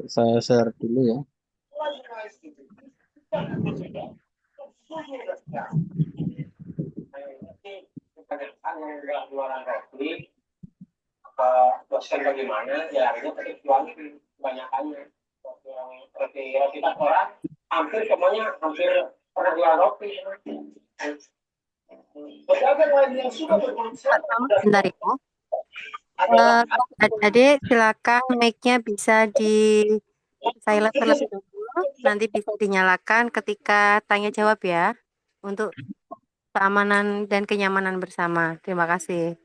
Saya share dulu ya. Pak Tom, bentar ya. Adik-adik, silakan mic-nya bisa di silent terlebih dahulu. Nanti bisa dinyalakan ketika tanya jawab ya. Untuk keamanan dan kenyamanan bersama. Terima kasih.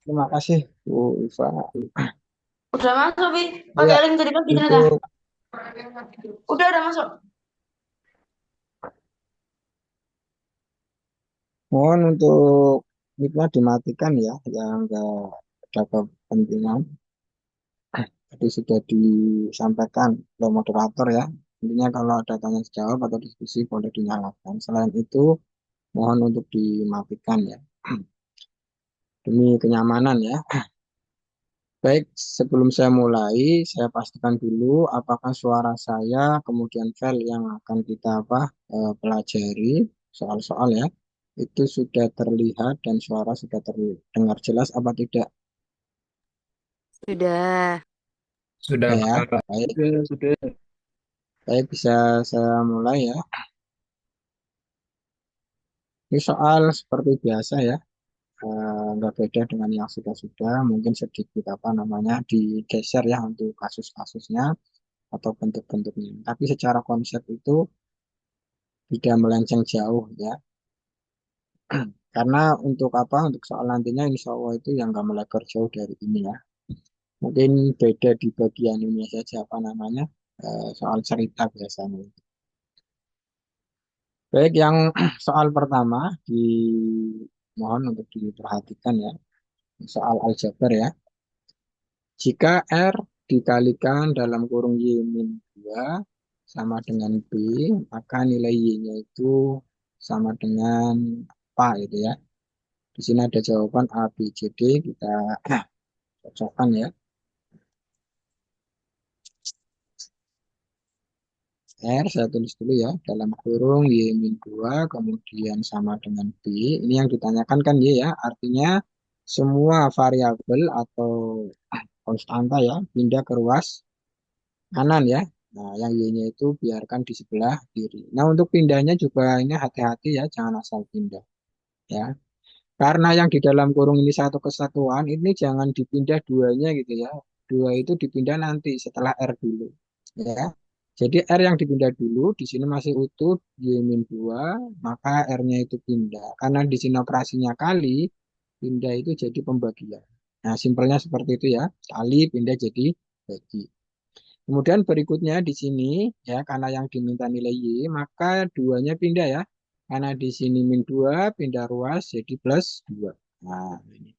Terima kasih Bu Iva. Udah masuk, Wi. Ya, Pakai link tadi pagi ternyata. untuk Udah masuk. mohon untuk mic-nya dimatikan ya, yang enggak ada kepentingan. Tadi sudah disampaikan oleh moderator ya. Intinya kalau ada tanya jawab atau diskusi boleh dinyalakan. Selain itu, mohon untuk dimatikan ya. Demi kenyamanan ya. Baik, sebelum saya mulai, saya pastikan dulu apakah suara saya, kemudian file yang akan kita pelajari, soal-soal ya, itu sudah terlihat dan suara sudah terdengar jelas apa tidak? Sudah. Sudah, Ya, ya. Kak. Baik, Sudah. baik bisa saya mulai ya. Ini soal seperti biasa ya, nggak beda dengan yang sudah-sudah, mungkin sedikit digeser ya untuk kasus-kasusnya atau bentuk-bentuknya. Tapi secara konsep itu tidak melenceng jauh ya. Karena untuk untuk soal nantinya insya Allah itu yang nggak melebar jauh dari ini ya. Mungkin beda di bagian ini saja soal cerita biasanya. Baik, yang soal pertama mohon untuk diperhatikan ya. Soal aljabar ya. Jika R dikalikan dalam kurung Y min 2 sama dengan B, maka nilai Y-nya itu sama dengan apa itu ya. Di sini ada jawaban A, B, C, D. Kita cocokkan ya. R saya tulis dulu ya. Dalam kurung Y min 2 kemudian sama dengan B. Ini yang ditanyakan kan Y ya. Artinya semua variabel atau konstanta ya pindah ke ruas kanan ya. Nah, yang Y-nya itu biarkan di sebelah kiri. Nah, untuk pindahnya juga ini hati-hati ya, jangan asal pindah ya. Karena yang di dalam kurung ini satu kesatuan, ini jangan dipindah duanya gitu ya. Dua itu dipindah nanti setelah R dulu ya. Jadi R yang dipindah dulu, di sini masih utuh Y-2, maka R-nya itu pindah. Karena di sini operasinya kali, pindah itu jadi pembagian. Nah, simpelnya seperti itu ya. Kali pindah jadi bagi. Kemudian berikutnya di sini ya karena yang diminta nilai Y maka duanya pindah ya. Karena di sini min 2 pindah ruas jadi plus 2. Nah, ini.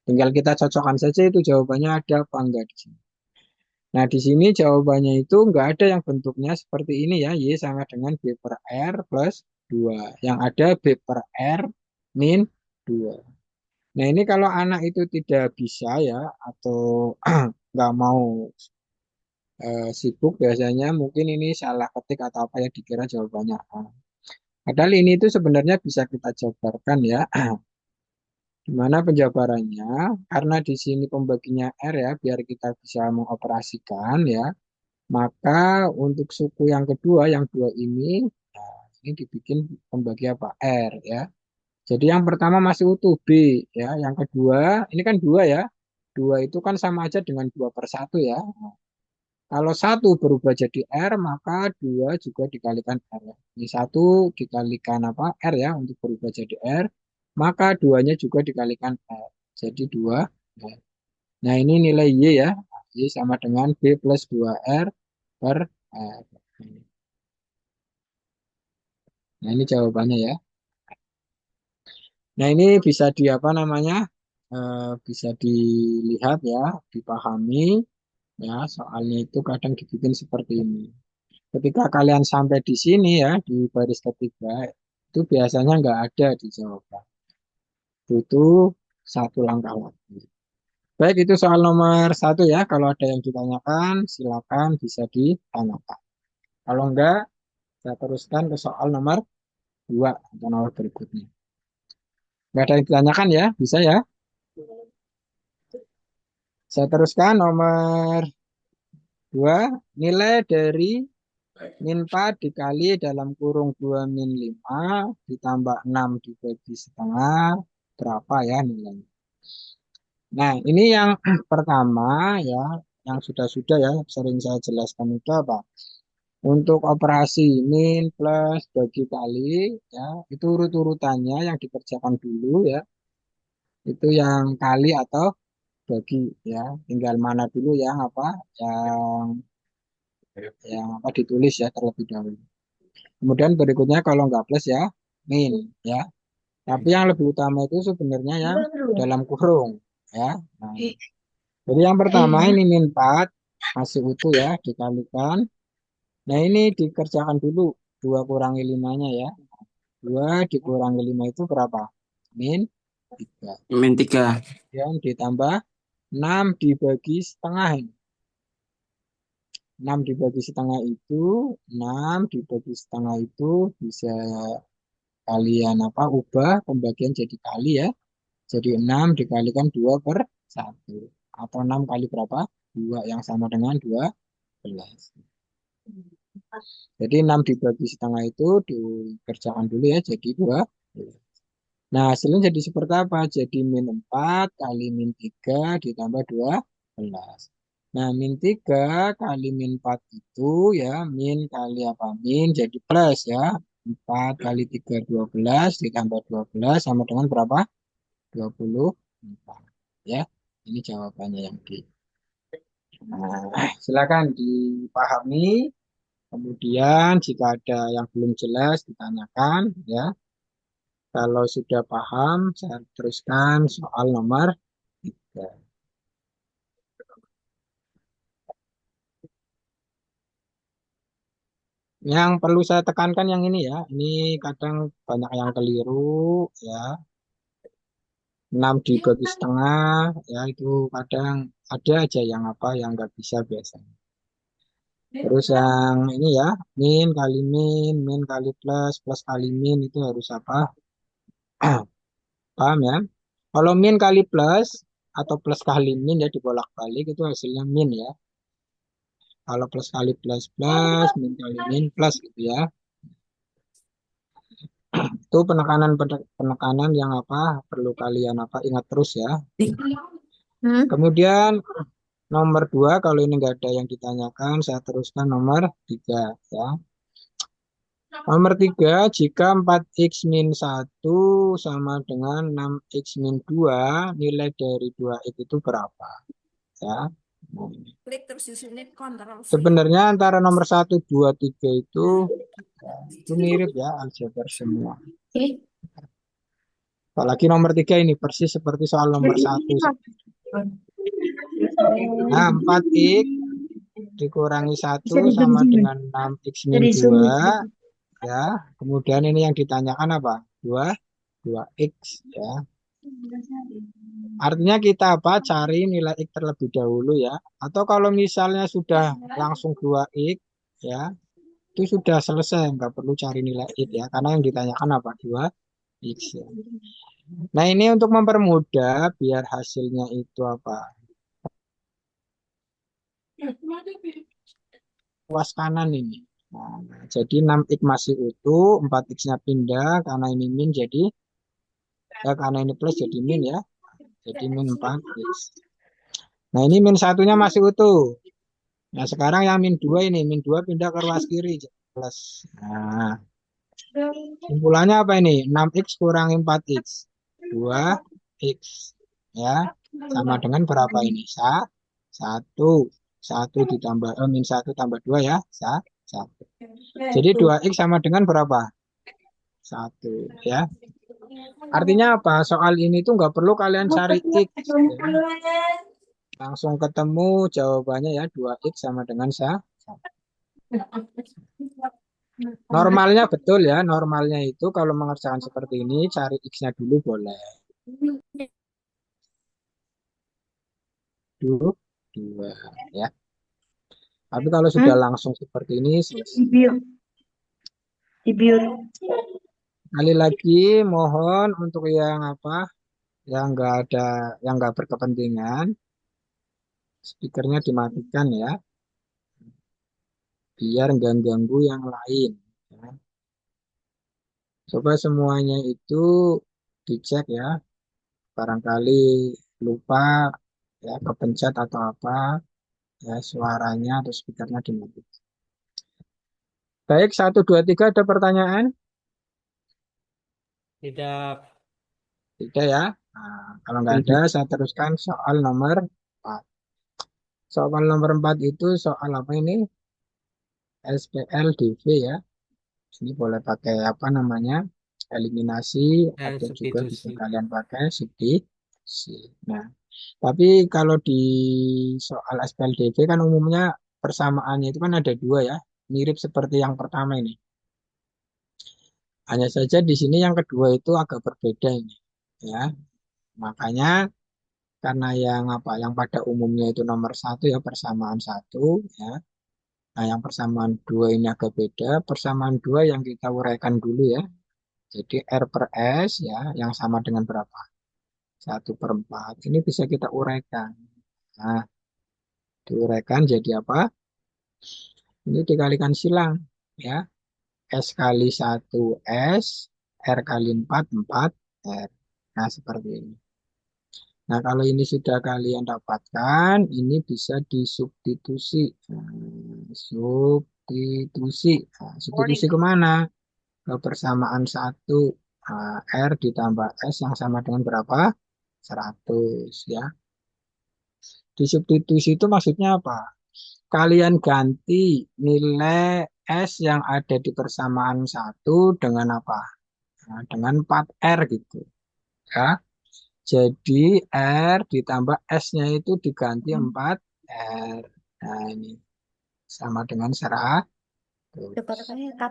Tinggal kita cocokkan saja itu jawabannya ada apa enggak di sini. Nah, di sini jawabannya itu enggak ada yang bentuknya seperti ini ya. Y sama dengan B per R plus 2. Yang ada B per R min 2. Nah, ini kalau anak itu tidak bisa ya atau nggak mau sibuk biasanya mungkin ini salah ketik atau apa ya dikira jawabannya A. Padahal ini itu sebenarnya bisa kita jabarkan ya. Gimana penjabarannya? Karena di sini pembaginya R ya, biar kita bisa mengoperasikan ya. Maka untuk suku yang kedua, yang dua ini dibikin pembagi apa? R ya. Jadi yang pertama masih utuh B ya. Yang kedua, ini kan dua ya. Dua itu kan sama aja dengan 2/1 ya. Kalau satu berubah jadi R, maka dua juga dikalikan R ya. Ini satu dikalikan R ya untuk berubah jadi R, maka duanya juga dikalikan R. Jadi dua R. Nah ini nilai Y ya. Y sama dengan B plus 2R per R. Nah ini jawabannya ya. Nah ini bisa bisa dilihat ya, dipahami ya. Soalnya itu kadang dibikin seperti ini. Ketika kalian sampai di sini ya, di baris ketiga, Itu biasanya nggak ada di jawaban. Butuh satu langkah lagi. Baik, itu soal nomor satu ya. Kalau ada yang ditanyakan, silakan bisa ditanyakan. Kalau enggak, saya teruskan ke soal nomor dua atau nomor berikutnya. Enggak ada yang ditanyakan ya, bisa ya. Saya teruskan nomor dua. Nilai dari min 4 dikali dalam kurung 2 min 5 ditambah 6 dibagi setengah. Berapa ya nilainya? Nah, ini yang pertama ya, yang sudah-sudah ya, sering saya jelaskan itu apa? Untuk operasi min plus bagi kali ya, itu urut-urutannya yang dikerjakan dulu ya, itu yang kali atau bagi ya. Tinggal mana dulu yang apa? Yang apa ditulis ya terlebih dahulu. Kemudian berikutnya kalau nggak plus ya min ya. Tapi yang lebih utama itu sebenarnya yang dalam kurung ya. Nah, jadi yang pertama ini min 4 masih utuh ya dikalikan. Nah, ini dikerjakan dulu 2 kurangi 5-nya ya. 2 dikurangi 5 itu berapa? Min 3. Min 3. Kemudian ditambah 6 dibagi setengah ini. 6 dibagi setengah itu, 6 dibagi setengah itu bisa kalian apa ubah pembagian jadi kali ya. Jadi 6 dikalikan 2 per 1. Atau 6 kali berapa? 2 yang sama dengan 12. Jadi 6 dibagi setengah itu dikerjakan dulu ya jadi 2. Nah, hasilnya jadi seperti apa? Jadi min 4 kali min 3 ditambah 12. Nah, min 3 kali min 4 itu ya, min kali apa? Min jadi plus ya. 4 kali 3 12 ditambah 12 sama dengan berapa? 24. Ya, ini jawabannya yang di. Nah, silakan dipahami. Kemudian jika ada yang belum jelas ditanyakan ya. Kalau sudah paham, saya teruskan soal nomor 3. Yang perlu saya tekankan yang ini ya, ini kadang banyak yang keliru ya. 6 dibagi setengah ya itu kadang ada aja yang apa yang nggak bisa biasanya. Terus yang ini ya, min kali min, min kali plus, plus kali min itu harus apa? Paham ya? Kalau min kali plus atau plus kali min ya dibolak-balik itu hasilnya min ya. Kalau plus kali plus plus, min kali min plus gitu ya. Itu penekanan yang apa perlu kalian apa ingat terus ya. Kemudian nomor 2 kalau ini nggak ada yang ditanyakan saya teruskan nomor 3 ya. Nomor 3 jika 4x min 1 sama dengan 6x min 2 nilai dari 2x itu berapa ya. Sebenarnya antara nomor 1, 2, 3 itu mirip ya aljabar semua. Apalagi nomor 3 ini persis seperti soal nomor 1. Nah, 4x dikurangi 1 sama dengan 6x min 2 ya. Kemudian ini yang ditanyakan apa? 2x ya. Artinya kita apa? Cari nilai x terlebih dahulu ya. Atau kalau misalnya sudah langsung 2x ya, itu sudah selesai, nggak perlu cari nilai x ya. Karena yang ditanyakan apa? 2x ya. Nah, ini untuk mempermudah biar hasilnya itu apa? Luas kanan ini. Nah, jadi 6x masih utuh, 4x-nya pindah karena ini min jadi ya karena ini plus jadi min ya. Jadi min 4x. Nah, ini min satunya masih utuh. Nah, sekarang yang min 2 ini, min 2 pindah ke ruas kiri jadi plus. Nah, simpulannya apa ini? 6x kurangi 4x. 2x. Ya, sama dengan berapa ini? 1. 1 ditambah min 1 tambah 2 ya. 1. Jadi 2x sama dengan berapa? 1 ya. Artinya apa? Soal ini tuh nggak perlu kalian cari x. Ya. Langsung ketemu jawabannya ya 2x sama dengan 1. Normalnya betul ya, normalnya itu kalau mengerjakan seperti ini, cari X-nya dulu boleh. Dulu, dua, ya. Tapi kalau sudah langsung seperti ini, selesai. Dibiur. Kali lagi, mohon untuk yang apa, yang nggak ada, yang nggak berkepentingan, speakernya dimatikan ya, biar nggak ganggu yang lain. Ya. Coba semuanya itu dicek ya, barangkali lupa ya kepencet atau apa ya suaranya atau speakernya dimatikan. Baik, satu, dua, tiga ada pertanyaan? Tidak. Tidak ya. Nah, kalau nggak ada, saya teruskan soal nomor 4. Soal nomor 4 itu soal apa ini? SPLDV ya. Ini boleh pakai apa namanya? Eliminasi Dan atau juga bisa substitusi. kalian pakai substitusi. Nah, tapi kalau di soal SPLDV kan umumnya persamaannya itu kan ada dua ya. Mirip seperti yang pertama ini. Hanya saja di sini yang kedua itu agak berbeda ini. Ya, makanya karena yang apa yang pada umumnya itu nomor satu ya persamaan satu ya. Nah, yang persamaan dua ini agak beda. Persamaan dua yang kita uraikan dulu ya. Jadi R per S ya, yang sama dengan berapa? 1/4. Ini bisa kita uraikan. Nah, diuraikan jadi apa? Ini dikalikan silang ya. S kali 1 S, R kali 4 4 R. Nah, seperti ini. Nah, kalau ini sudah kalian dapatkan, ini bisa disubstitusi. Substitusi. Nah, substitusi kemana? Ke persamaan 1. R ditambah S yang sama dengan berapa? 100 ya. Disubstitusi itu maksudnya apa? Kalian ganti nilai S yang ada di persamaan 1 dengan apa? Nah, dengan 4R gitu. Ya. Jadi R ditambah S-nya itu diganti 4R. Nah, ini sama dengan 100.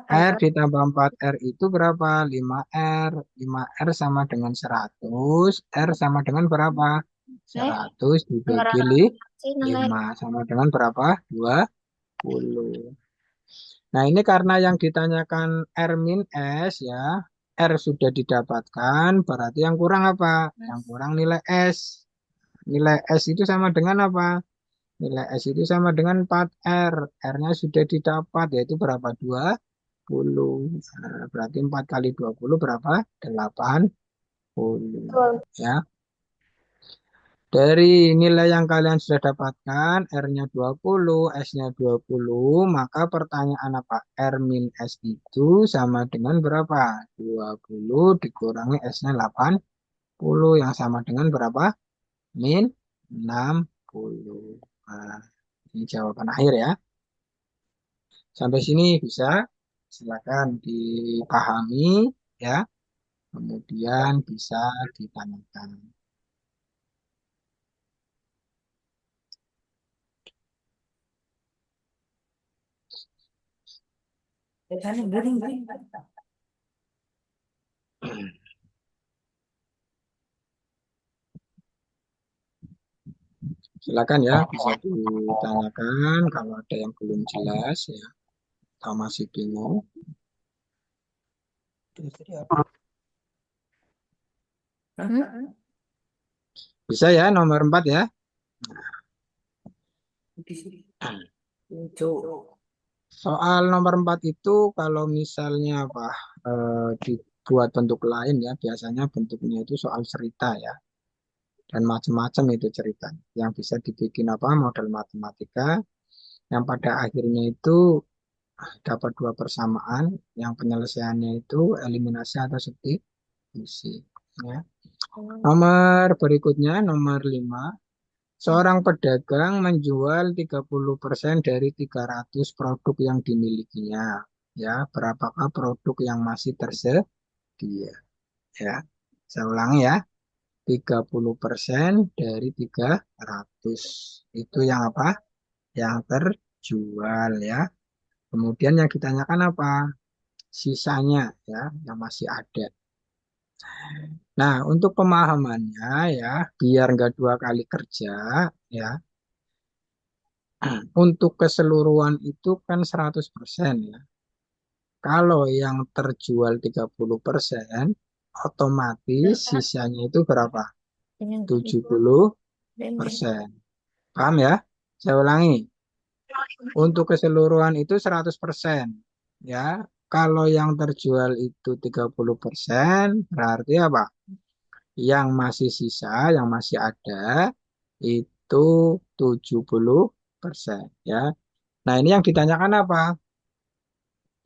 R ditambah 4R itu berapa? 5R. 5R sama dengan 100. R sama dengan berapa? 100 dibagi 5 sama dengan berapa? 20. Nah, ini karena yang ditanyakan R min S ya. R sudah didapatkan, berarti yang kurang apa? Yang kurang nilai S. Nilai S itu sama dengan apa? Nilai S itu sama dengan 4R. R-nya sudah didapat, yaitu berapa? 20. Nah, berarti 4 kali 20 berapa? 80. Ya. Dari nilai yang kalian sudah dapatkan, R-nya 20, S-nya 20, maka pertanyaan apa? R min S itu sama dengan berapa? 20 dikurangi S-nya 80, yang sama dengan berapa? Min 60. Nah, ini jawaban akhir ya. Sampai sini bisa. Silakan dipahami ya. Kemudian bisa ditanyakan. Silakan ya, bisa ditanyakan kalau ada yang belum jelas ya, atau masih bingung. Bisa ya, nomor 4 ya. Soal nomor 4 itu kalau misalnya apa dibuat bentuk lain ya, biasanya bentuknya itu soal cerita ya. Dan macam-macam itu cerita. Yang bisa dibikin apa model matematika yang pada akhirnya itu dapat dua persamaan, yang penyelesaiannya itu eliminasi atau substitusi. Ya. Nomor berikutnya, nomor 5. Seorang pedagang menjual 30% dari 300 produk yang dimilikinya. Ya, berapakah produk yang masih tersedia? Ya, saya ulangi ya. 30% dari 300. Itu yang apa? Yang terjual ya. Kemudian yang ditanyakan apa? Sisanya ya, yang masih ada. Nah, untuk pemahamannya ya, biar nggak dua kali kerja ya, untuk keseluruhan itu kan 100% ya. Kalau yang terjual 30%, otomatis sisanya itu berapa? 70%. Paham ya? Saya ulangi. Untuk keseluruhan itu 100%. Ya. Kalau yang terjual itu 30%, berarti apa? Yang masih sisa, yang masih ada, itu 70%. Ya. Nah, ini yang ditanyakan apa?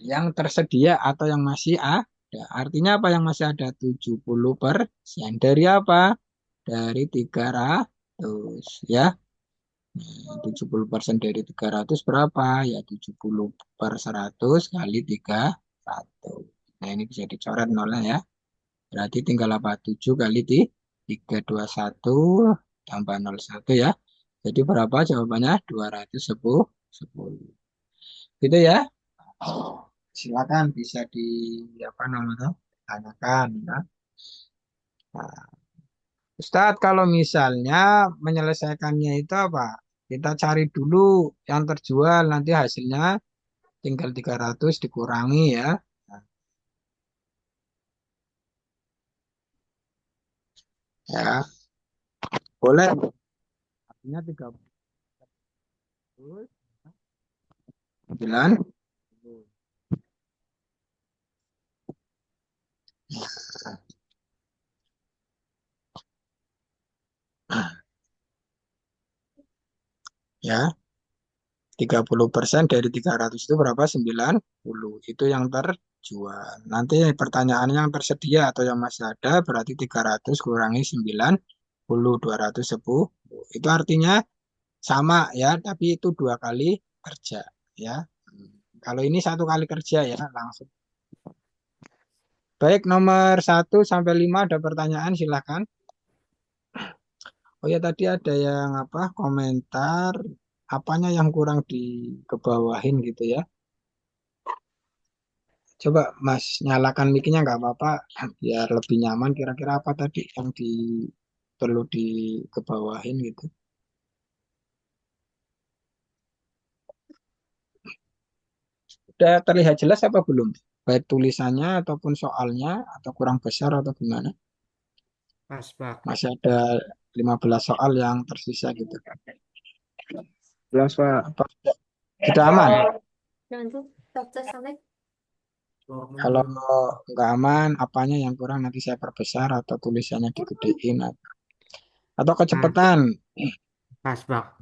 Yang tersedia atau yang masih ada. Artinya apa yang masih ada? 70%. Dari apa? Dari 300. Ya. 70% dari 300 berapa? Ya 70 per 100 kali 300. Nah ini bisa dicoret nolnya ya. Berarti tinggal apa? 7 kali 321 tambah 01 ya. Jadi berapa jawabannya? 210. Gitu ya. Silakan bisa di apa namanya? Tanyakan ya. Nah, Ustadz, kalau misalnya menyelesaikannya itu apa? Kita cari dulu yang terjual, nanti hasilnya tinggal 300 dikurangi ya. Nah, ya, boleh. Artinya 39. Ya, 30% dari 300 itu berapa? 90. Itu yang terjual. Nanti pertanyaannya yang tersedia atau yang masih ada berarti 300 kurangi 90, 210. Itu artinya sama ya, tapi itu dua kali kerja ya. Kalau ini satu kali kerja ya langsung. Baik, nomor 1 sampai 5 ada pertanyaan silakan. Oh ya tadi ada yang apa komentar apanya yang kurang dikebawahin gitu ya. Coba Mas nyalakan mic-nya nggak apa-apa biar lebih nyaman. Kira-kira apa tadi yang perlu dikebawahin gitu. Udah terlihat jelas apa belum? Baik tulisannya ataupun soalnya atau kurang besar atau gimana? Pas, Pak. Masih ada 15 soal yang tersisa gitu. Jelas, Pak. Apa sudah aman? Nanti dokter sampai Kalau nggak aman, apanya yang kurang nanti saya perbesar atau tulisannya digedein atau Nah, kecepatan. pas, Pak.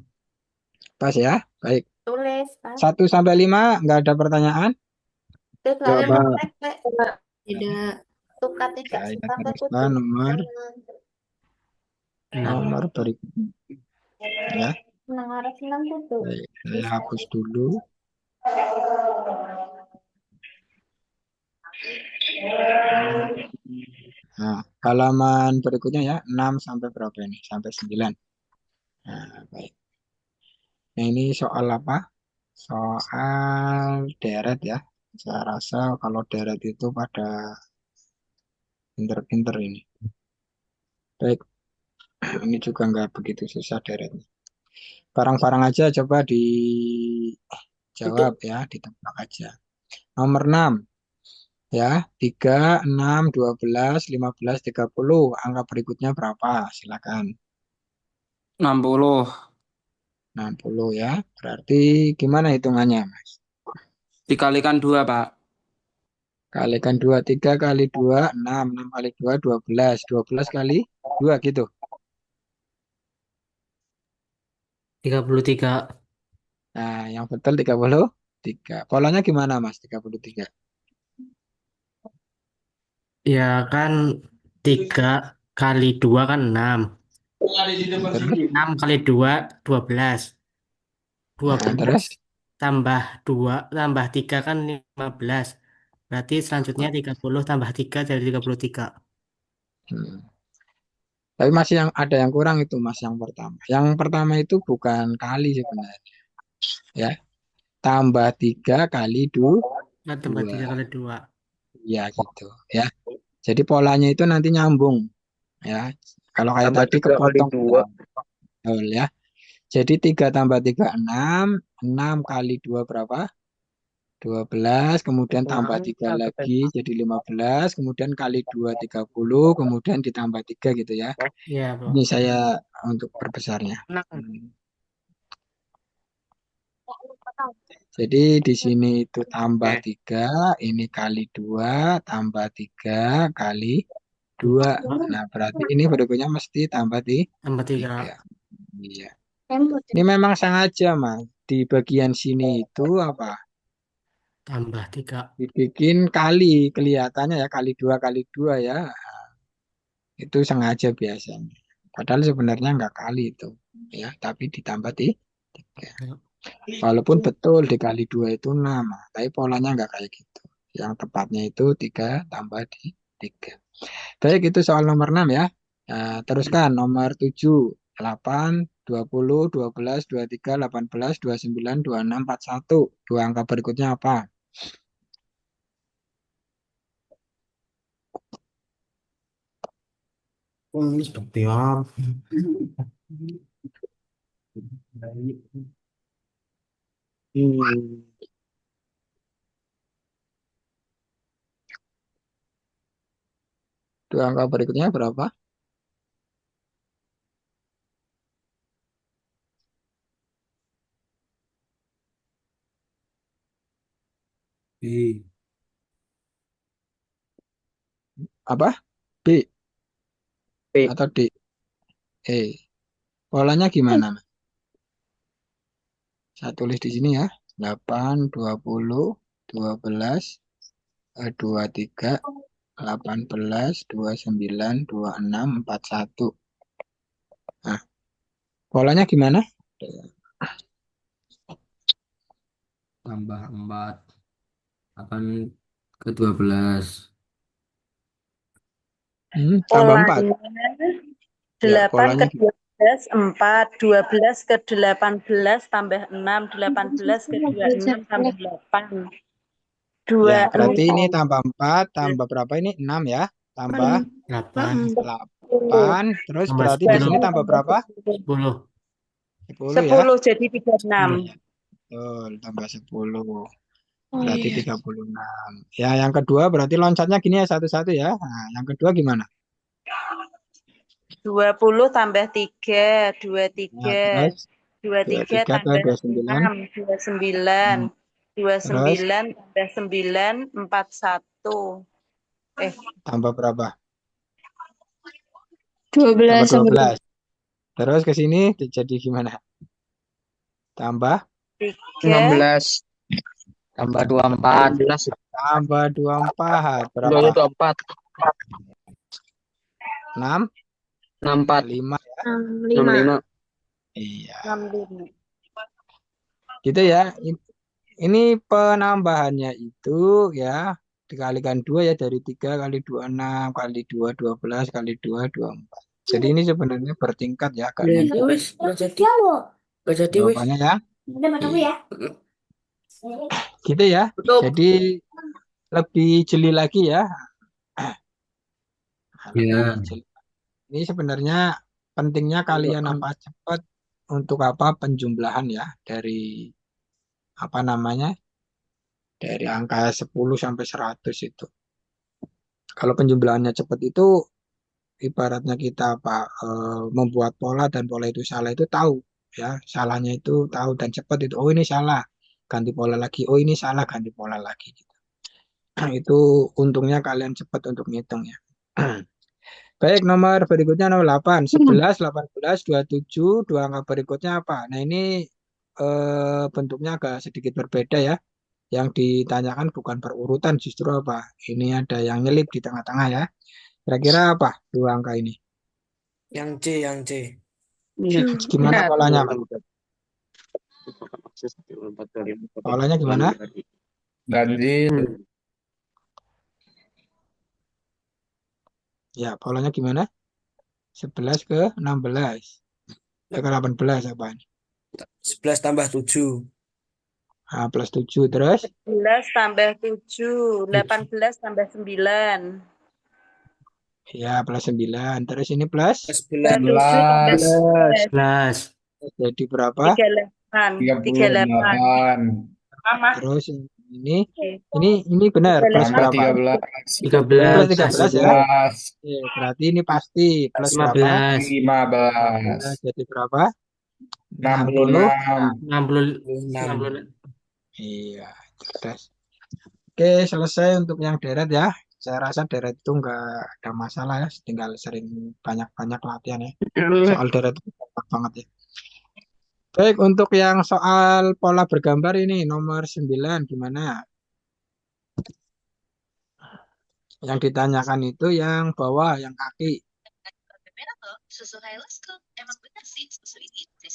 Pas ya, baik. tulis, Pak. 1 sampai 5 nggak ada pertanyaan. Itu Enggak, kalian Pak. praktek, tidak suka tidak Saya suka teruskan kekutuk. nomor Jangan Enam. nomor berikutnya ya. menang harus senang kutu. Baik, saya Bisa. hapus dulu. Nah, halaman berikutnya ya, 6 sampai berapa ini? Sampai 9. Nah, baik. Nah, ini soal apa? Soal deret ya. Saya rasa kalau deret itu pada pinter-pinter ini. Baik, ini juga nggak begitu susah deretnya. Barang-barang aja coba dijawab ya, ditebak aja. Nomor 6 ya, 3, 6, 12, 15, 30. Angka berikutnya berapa? Silakan. 60. 60 ya. Berarti gimana hitungannya, Mas? Dikalikan 2, Pak. Kalikan 2, 3 kali 2, 6. 6 kali 2, 12. 12 kali 2 gitu. 33. Nah, yang betul 33. Polanya gimana, Mas? 33. Ya kan 3 kali 2 kan 6. Terus? 6 kali 2, 12. Dua Nah, belas terus? tambah 2 tambah 3 kan 15. Berarti selanjutnya 30 tambah 3 jadi 33. Hmm. Tapi masih yang ada yang kurang itu, Mas, yang pertama. Yang pertama itu bukan kali sebenarnya, ya. tambah 3 kali Nah, tambah 2. 3 kali 2. Ya gitu ya. Jadi polanya itu nanti nyambung ya. Kalau kayak Tambah tadi 3 kali kepotong 2. doang. Betul ya. Jadi 3 tambah 3 6. 6 kali 2 berapa? 12, kemudian tambah 3 lagi jadi 15, kemudian kali 2 30, kemudian ditambah 3 gitu ya. Iya, Bro. Ini saya untuk perbesarnya. Jadi di sini itu tambah 3, ini kali 2, tambah 3 kali 2. 2 Nah, berarti ini berikutnya mesti tambah tambah 3 3. Iya. Ini memang sengaja, Mas. Di bagian sini itu apa? tambah 3. Dibikin kali, kelihatannya ya kali 2 ya. Itu sengaja biasanya. Padahal sebenarnya nggak kali itu. Ya, tapi ditambah 3. Ya. Walaupun betul dikali 2 itu 6, tapi polanya nggak kayak gitu. Yang tepatnya itu 3 tambah 3. Baik, itu soal nomor 6 ya. Nah, teruskan nomor 7, 8, 20, 12, 23, 18, 29, 26, 41. Dua angka berikutnya apa? Ini seperti apa? Hmm. Dua angka berikutnya berapa? B. Apa? B B. atau D? Polanya gimana, Mas? Saya tulis di sini ya. 8, 20, 12, 23, 18, 29, 26, 41. Nah, polanya gimana? Tambah 4 akan ke 12. Tambah 4. Polanya Ya, 8 polanya ke 12, 4, 12 ke 18 tambah 6, 18 ke 26 tambah 8. ya, berarti ini 26. tambah 4, tambah berapa ini? 6 ya. Tambah 8 8, terus tambah berarti di 10. sini tambah berapa? 10. 10 ya. 10 jadi 36. 10. Betul, tambah 10. Berarti 36. Ya, yang kedua berarti loncatnya gini ya satu-satu ya. Nah, yang kedua gimana? 20 tambah 3, Nah, 23. terus 23 23 ke tambah 29. 6, 29. Hmm, Terus 29 tambah 9, 41. tambah berapa? Tambah 12 sama 12. Terus ke sini jadi gimana? Tambah 3. 16. Tambah 24. 16. tambah 24. Berapa? Dua 24. 6, 64. 5. 65. Iya. 65. Gitu ya. Ini penambahannya itu ya dikalikan 2 ya dari 3 kali 2 6 kali 2 12 kali 2 24. Jadi ini sebenarnya bertingkat ya agak Ya, nempel wis, nggak jadi. Nggak jadi, wis. jawabannya ya. Iya. Gitu ya. Tutup. Jadi lebih jeli lagi ya. Lebih Ya, jeli. Ini sebenarnya pentingnya kalian apa cepat untuk apa penjumlahan ya dari apa namanya dari angka 10 sampai 100 itu. Kalau penjumlahannya cepat itu ibaratnya kita apa membuat pola dan pola itu salah itu tahu ya salahnya itu tahu dan cepat itu oh ini salah ganti pola lagi oh ini salah ganti pola lagi gitu. Itu untungnya kalian cepat untuk ngitung ya. Baik, nomor berikutnya nomor 8, 11, 18, 27, dua angka berikutnya apa? Nah, ini bentuknya agak sedikit berbeda ya. Yang ditanyakan bukan berurutan, justru apa? Ini ada yang nyelip di tengah-tengah ya. Kira-kira apa dua angka ini? yang C, yang C. Gimana polanya, Mas? Polanya gimana? Ganjil. Ya, polanya gimana? 11 ke 16. Ke 18 apa? 11 tambah 7. Nah, plus 7 terus 11 tambah 7, 18 tambah 9. ya plus 9. Terus ini plus 7 tambah 19, 11. jadi berapa? 38. 38. 38, Mama. Terus ini benar plus tambah berapa? 13, Plus 13. 13 ya. 13, Oke, berarti ini pasti plus berapa? 15. 15, Jadi berapa? 60. 66, 60. 66. 60. Iya, cerdas. Oke, selesai untuk yang deret ya. Saya rasa deret itu nggak ada masalah ya, tinggal sering banyak-banyak latihan ya. Soal deret itu gampang banget ya. Baik, untuk yang soal pola bergambar ini nomor 9 gimana? Yang ditanyakan itu yang bawah, yang kaki.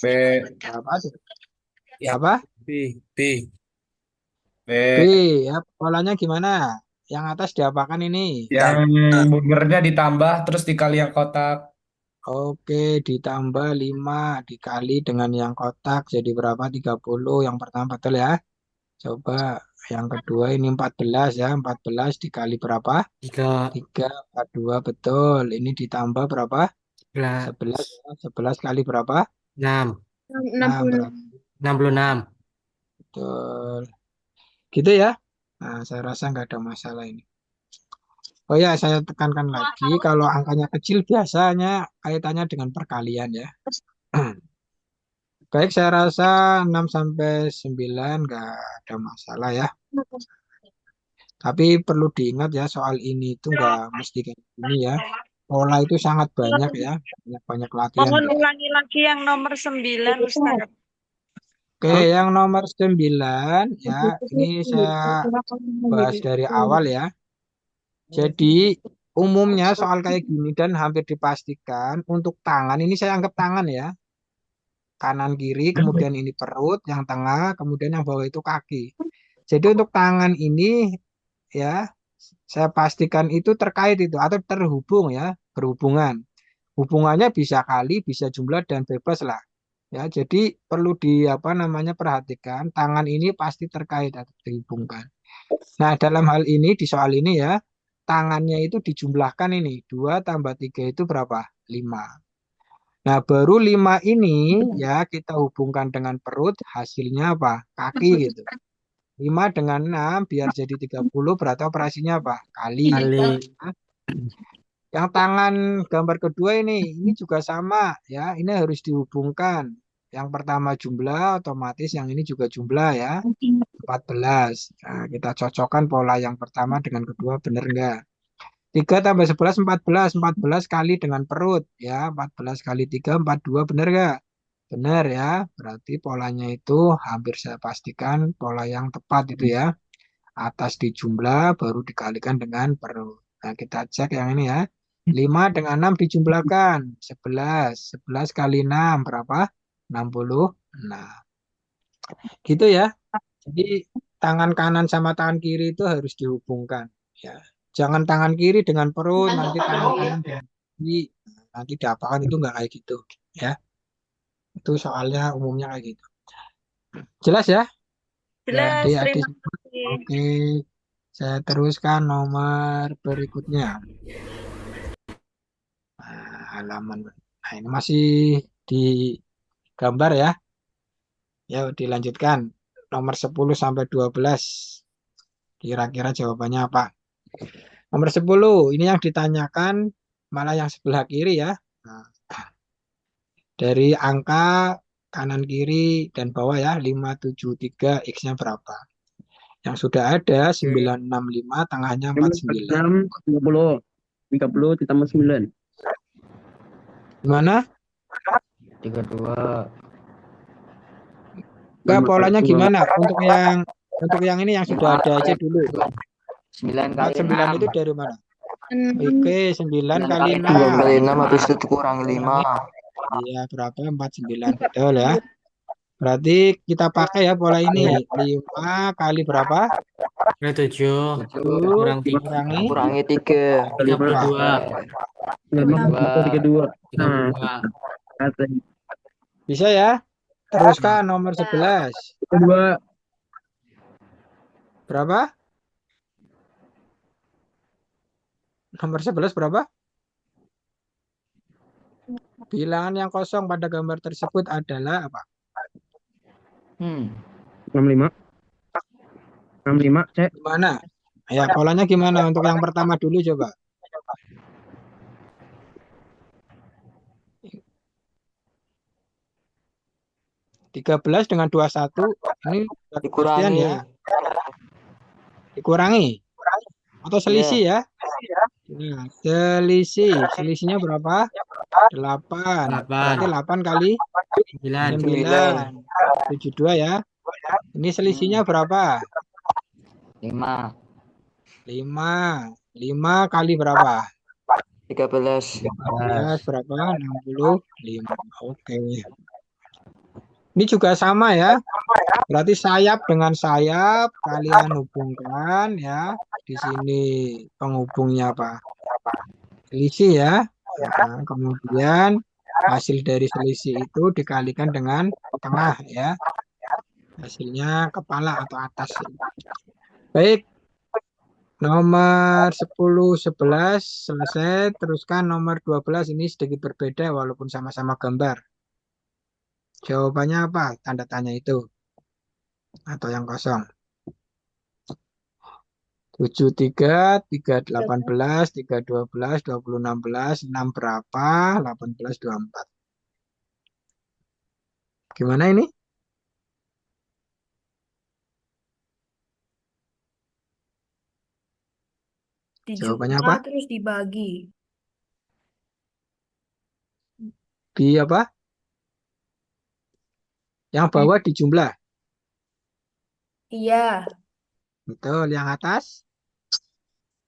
B, Apa? yang Apa? B, B, B, B, ya polanya gimana? Yang atas diapakan ini? yang bungernya ditambah terus dikali yang kotak. Oke, ditambah 5 dikali dengan yang kotak jadi berapa? 30. Yang pertama betul ya. Coba yang kedua ini 14 ya. 14 dikali berapa? 3. 3, 42 betul. Ini ditambah berapa? 11 ya. 11 kali berapa? 6. 6 berapa? 66. Betul. Gitu ya. Nah, saya rasa nggak ada masalah ini. Oh ya, saya tekankan lagi, kalau angkanya kecil biasanya kaitannya dengan perkalian ya. Baik, saya rasa 6 sampai 9 nggak ada masalah ya. Tapi perlu diingat ya, soal ini itu nggak mesti kayak gini ya. Pola itu sangat banyak ya, banyak-banyak latihan Mohon gitu. ulangi lagi yang nomor 9, Ustaz. Oke, yang nomor 9 ya, ini saya bahas dari awal ya. Jadi umumnya soal kayak gini dan hampir dipastikan untuk tangan, ini saya anggap tangan ya. Kanan kiri, kemudian ini perut, yang tengah, kemudian yang bawah itu kaki. Jadi untuk tangan ini ya, saya pastikan itu terkait itu atau terhubung ya, berhubungan. Hubungannya bisa kali, bisa jumlah dan bebas lah. Ya, jadi perlu di apa namanya perhatikan tangan ini pasti terkait atau dihubungkan. Nah, dalam hal ini di soal ini ya, tangannya itu dijumlahkan ini. 2 tambah 3 itu berapa? 5. Nah, baru 5 ini ya kita hubungkan dengan perut, hasilnya apa? Kaki gitu. 5 dengan 6 biar jadi 30 berarti operasinya apa? Kali. Kali. Yang tangan gambar kedua ini juga sama ya, ini harus dihubungkan. Yang pertama jumlah, otomatis yang ini juga jumlah ya, 14. Nah, kita cocokkan pola yang pertama dengan kedua, benar enggak? 3 tambah 11, 14. 14 kali dengan perut ya, 14 kali 3, 42, benar enggak? Benar ya, berarti polanya itu hampir saya pastikan pola yang tepat itu ya. Atas dijumlah baru dikalikan dengan perut. Nah, kita cek yang ini ya. 5 dengan 6 dijumlahkan. 11. 11 kali 6 berapa? 66. Gitu ya. Jadi tangan kanan sama tangan kiri itu harus dihubungkan. Ya. Jangan tangan kiri dengan perut, nanti tangan kanan dengan kiri. Nanti diapakan itu nggak kayak gitu. Ya. Itu soalnya umumnya kayak gitu. Jelas ya? Jelas, Adik-adik. terima kasih. Oke. Saya teruskan nomor berikutnya. Nah, halaman. Nah, ini masih di gambar ya. Ya, dilanjutkan. Nomor 10 sampai 12. Kira-kira jawabannya apa? Nomor 10, ini yang ditanyakan malah yang sebelah kiri ya. Nah, dari angka kanan kiri dan bawah ya, 573 X-nya berapa? Yang sudah ada 965, tengahnya 49. 30. 30 ditambah 9. Gimana? 32. Enggak, polanya gimana? Untuk yang ini yang sudah ada aja dulu. 9 kali 49 6. itu dari mana? Oke, 9 kali 6. 2 kali 6 habis itu kurang 5. Iya, berapa? 49. Betul ya. Berarti kita pakai ya pola ini. 5 kali berapa? 7. 7 Kurang 3. kurangi Kurangi 3. 32. 32. 32. Bisa ya? Teruskan nomor 11. 2. Berapa? Nomor 11 berapa? Bilangan yang kosong pada gambar tersebut adalah apa? 65. 65, Cek. Gimana? Ya, polanya gimana? Untuk yang pertama dulu coba. 13 dengan 21 ini pastian Dikurangi. ya. Dikurangi atau selisih Ya. ya? Nah, selisihnya berapa? 8. 8, Berarti 8 kali 9, 9. 72 ya. Ini selisihnya berapa? 5. 5. 5 kali berapa? 13. 13 berapa? 65. Oke. Ini juga sama ya. Berarti sayap dengan sayap kalian hubungkan ya. Di sini penghubungnya apa? Selisih ya. Nah, kemudian hasil dari selisih itu dikalikan dengan tengah ya. Hasilnya kepala atau atas. Baik, nomor 10, 11 selesai. Teruskan nomor 12 ini sedikit berbeda walaupun sama-sama gambar. Jawabannya apa? Tanda tanya itu atau yang kosong. 73, 3, 18, 3, 12, 20, 16, 6 berapa? 18, 24. Gimana ini? Jawabannya apa? Dijumlah terus dibagi. Di apa? Yang bawah dijumlah. Iya, Betul, yang atas?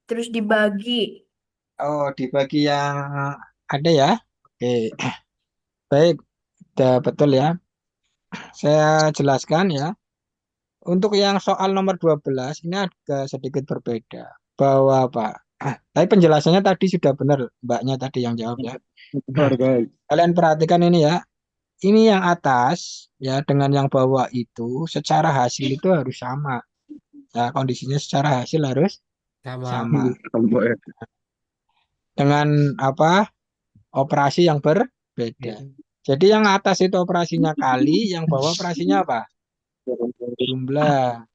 terus dibagi. Oh, dibagi yang ada ya. Oke, baik. Udah betul ya. Saya jelaskan ya. Untuk yang soal nomor 12 ini agak sedikit berbeda. Bahwa apa? Tapi penjelasannya tadi sudah benar, Mbaknya tadi yang jawab ya. Kalian perhatikan ini ya. Ini yang atas ya dengan yang bawah itu secara hasil itu harus sama. Ya, kondisinya secara hasil harus sama. sama. Dengan apa? Operasi yang berbeda. Jadi yang atas itu operasinya kali, yang bawah operasinya apa? Jumlah.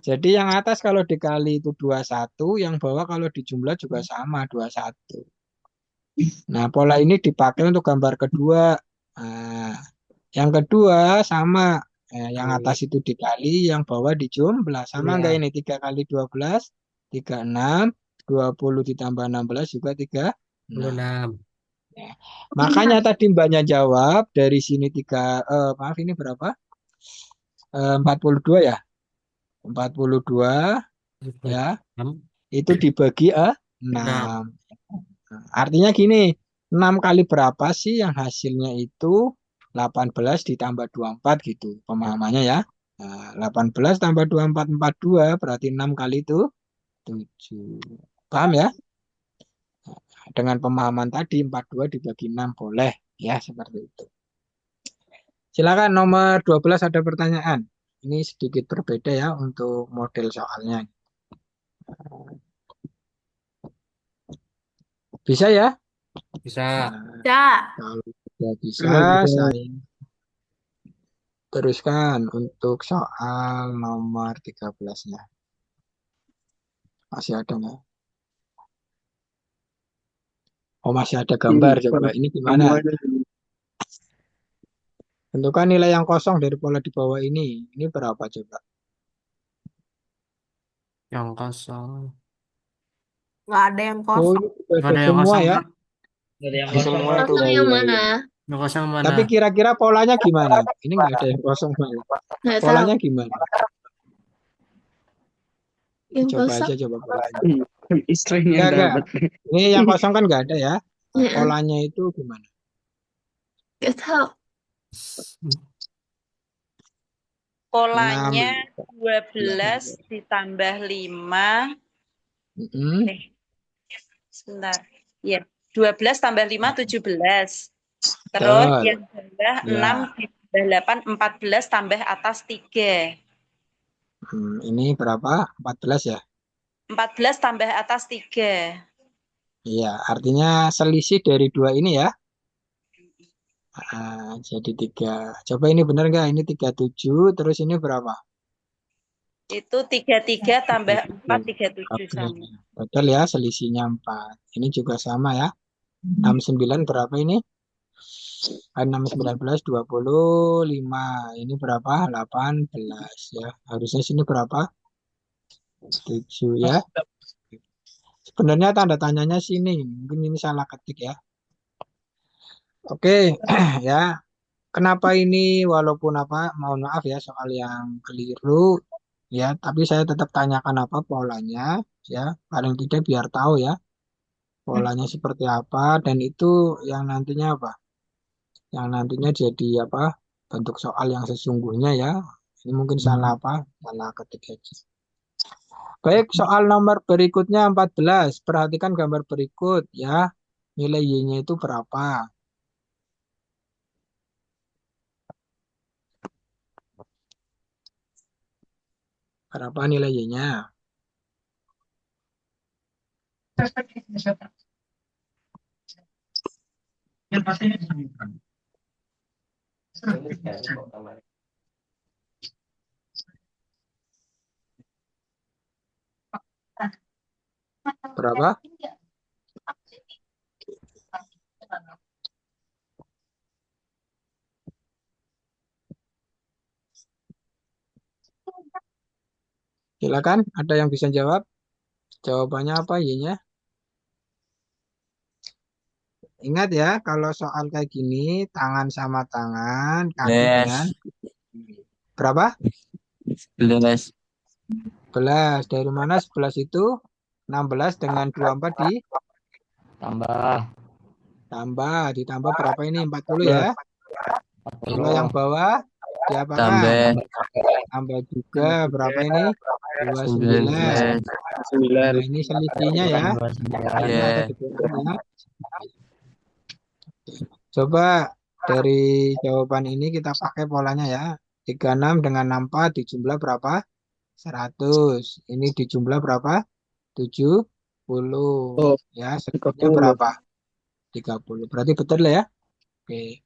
Jadi yang atas kalau dikali itu 21, yang bawah kalau dijumlah juga sama 21. Nah, pola ini dipakai untuk gambar kedua. Nah, yang kedua sama. Yang atas itu dikali, yang bawah dijumlah. Sama enggak Iya. ini? 3 kali 12, 36, 20 ditambah 16 juga 36. 26. Ya. Makanya tadi Mbaknya jawab dari sini maaf ini berapa? 42 ya. 42 ya. 6. Itu dibagi 6. Artinya gini, 6 kali berapa sih yang hasilnya itu 18 ditambah 24 gitu. Pemahamannya ya. Nah, 18 tambah 24, 42 berarti 6 kali itu 7. Paham ya? Dengan pemahaman tadi 42 dibagi 6 boleh ya seperti itu. Silakan nomor 12 ada pertanyaan. Ini sedikit berbeda ya untuk model soalnya. Bisa ya? Bisa. Nah, Bisa. kalau tidak bisa, saya teruskan untuk soal nomor 13-nya. Masih ada nggak? Oh, masih ada gambar. Coba ini gimana? Tentukan nilai yang kosong dari pola di bawah ini. Ini berapa coba? Yang kosong. Nggak ada yang Oh, kosong. ini sudah Nggak ada ada yang semua kosong, ya. Pak. Semua itu. Kosong yang mana? Yang kosong mana? Tapi kira-kira polanya gimana? Ini nggak ada yang kosong. Nggak tahu. Polanya gimana? Yang Coba kosong. aja coba polanya. Istrinya Enggak, enggak. dapat. Ini yang kosong kan nggak ada ya. Heeh. Polanya itu gimana? Nggak tahu. Polanya 6. 12 ditambah 5. Mm-mm. Sebentar. Ya, 12 tambah 5, 17. Terus Betul. yang bawah Ya. 6 ditambah 8, 14 tambah atas 3. Ini berapa? 14 ya? 14 tambah atas 3. Iya, artinya selisih dari dua ini ya. Jadi 3. Coba ini benar nggak? Ini 37, terus ini berapa? Itu 33 tambah 4, 37. 37 Oke, sama. betul ya, selisihnya 4. Ini juga sama ya. 69 berapa ini? 6, 19, 25. Ini berapa? 18 ya. Harusnya sini berapa? 7 ya. Sebenarnya tanda tanyanya sini. Mungkin ini salah ketik ya. Oke, ya. Kenapa ini walaupun apa, mohon maaf ya soal yang keliru ya, tapi saya tetap tanyakan apa polanya ya, paling tidak biar tahu ya polanya seperti apa dan itu yang nantinya apa? Yang nantinya jadi apa? Bentuk soal yang sesungguhnya ya. Ini mungkin salah apa? Salah ketik aja. Baik, soal nomor berikutnya 14. Perhatikan gambar berikut ya. Nilai Y-nya itu berapa? Berapa nilai Y-nya? Berapa? Silakan, ada yang bisa jawab? Jawabannya apa Y-nya? Ingat ya, kalau soal kayak gini, tangan sama tangan, kaki dengan kaki. Berapa? 11. 11. Dari mana 11 itu? 16 dengan 24 Tambah ditambah berapa ini? 40 ya. Kalau yang 40. bawah diapakan? Tambah Tambah juga berapa ini? 29. 19. Nah, ini selisihnya ya. Kurangnya atau Ya. dikurangnya. Coba dari jawaban ini kita pakai polanya ya. 36 dengan 64 dijumlah berapa? 100. Ini dijumlah berapa? 70. Ya, selisihnya berapa? 30. Berarti betul lah ya. Oke.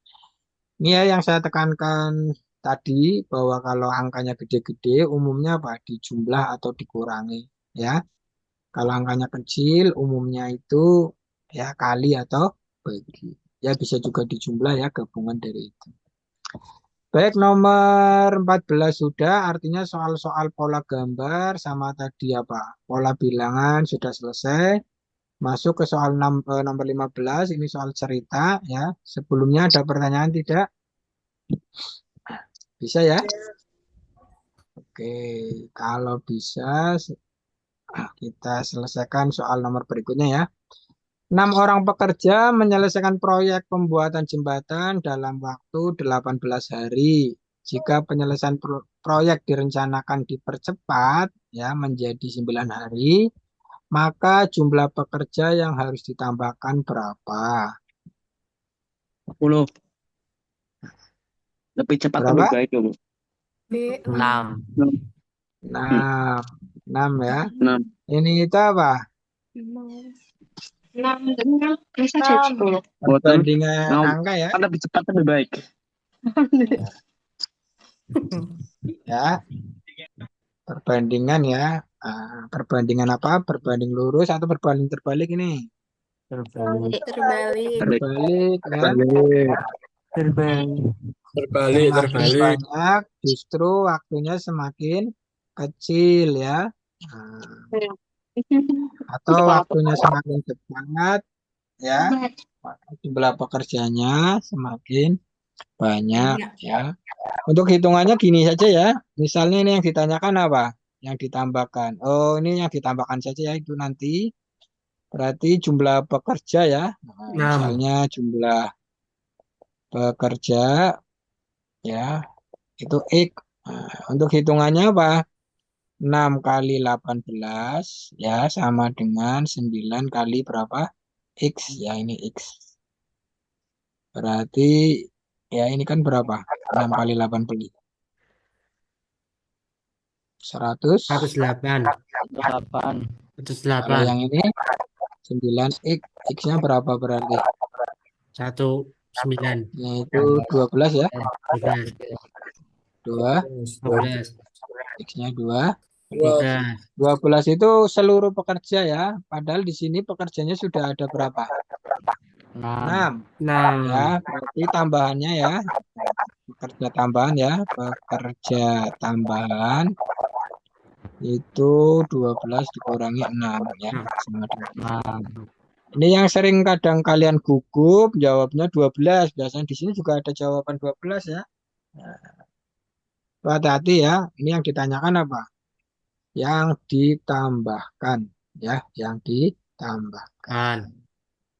Ini ya yang saya tekankan tadi bahwa kalau angkanya gede-gede umumnya apa? Dijumlah atau dikurangi ya. Kalau angkanya kecil umumnya itu ya kali atau bagi. Ya bisa juga dijumlah ya gabungan dari itu. Baik, nomor 14 sudah, artinya soal-soal pola gambar sama tadi apa? Pola bilangan sudah selesai. Masuk ke soal nomor 15, ini soal cerita ya. Sebelumnya ada pertanyaan tidak? Bisa ya? Oke, kalau bisa kita selesaikan soal nomor berikutnya ya. 6 orang pekerja menyelesaikan proyek pembuatan jembatan dalam waktu 18 hari. Jika penyelesaian proyek direncanakan dipercepat ya menjadi 9 hari, maka jumlah pekerja yang harus ditambahkan berapa? 10. Lebih cepat lebih Berapa? baik dulu. B 6. 6. 6 ya. 6. Ini itu apa? 6 dengan bisa jadi 10. Perbandingan Mau angka ya. lebih cepat lebih baik. Ya, perbandingan ya. Perbandingan apa? Berbanding lurus atau berbanding terbalik ini? Terbalik. Terbalik. Terbalik ya. Terbalik, Semakin terbalik. banyak justru waktunya semakin kecil ya. Nah, atau waktunya semakin cepat ya, maka jumlah pekerjanya semakin banyak ya. Untuk hitungannya gini saja ya. Misalnya ini yang ditanyakan apa? Yang ditambahkan. Oh, ini yang ditambahkan saja ya itu nanti. Berarti jumlah pekerja ya. Nah, 6. misalnya jumlah pekerja ya itu X. Nah, untuk hitungannya apa? 6 kali 18 ya sama dengan 9 kali berapa? X ya ini X. Berarti ya ini kan berapa? 6 kali 18. 100. 108. 8. 108. Kalau yang ini 9x. X-nya berapa berarti? 19. Yaitu 12 ya. 12. 2. 12. X-nya 2. 12. 12 itu seluruh pekerja ya. Padahal di sini pekerjanya sudah ada berapa? 6. 6. Ya, 6. berarti tambahannya ya. Pekerja tambahan ya. Pekerja tambahan itu 12 dikurangi 6 ya. Sama dengan 6. ini yang sering kadang kalian gugup, jawabnya 12. Biasanya di sini juga ada jawaban 12 ya. Nah, hati-hati ya. Ini yang ditanyakan apa? Yang ditambahkan ya, yang ditambahkan. Kan.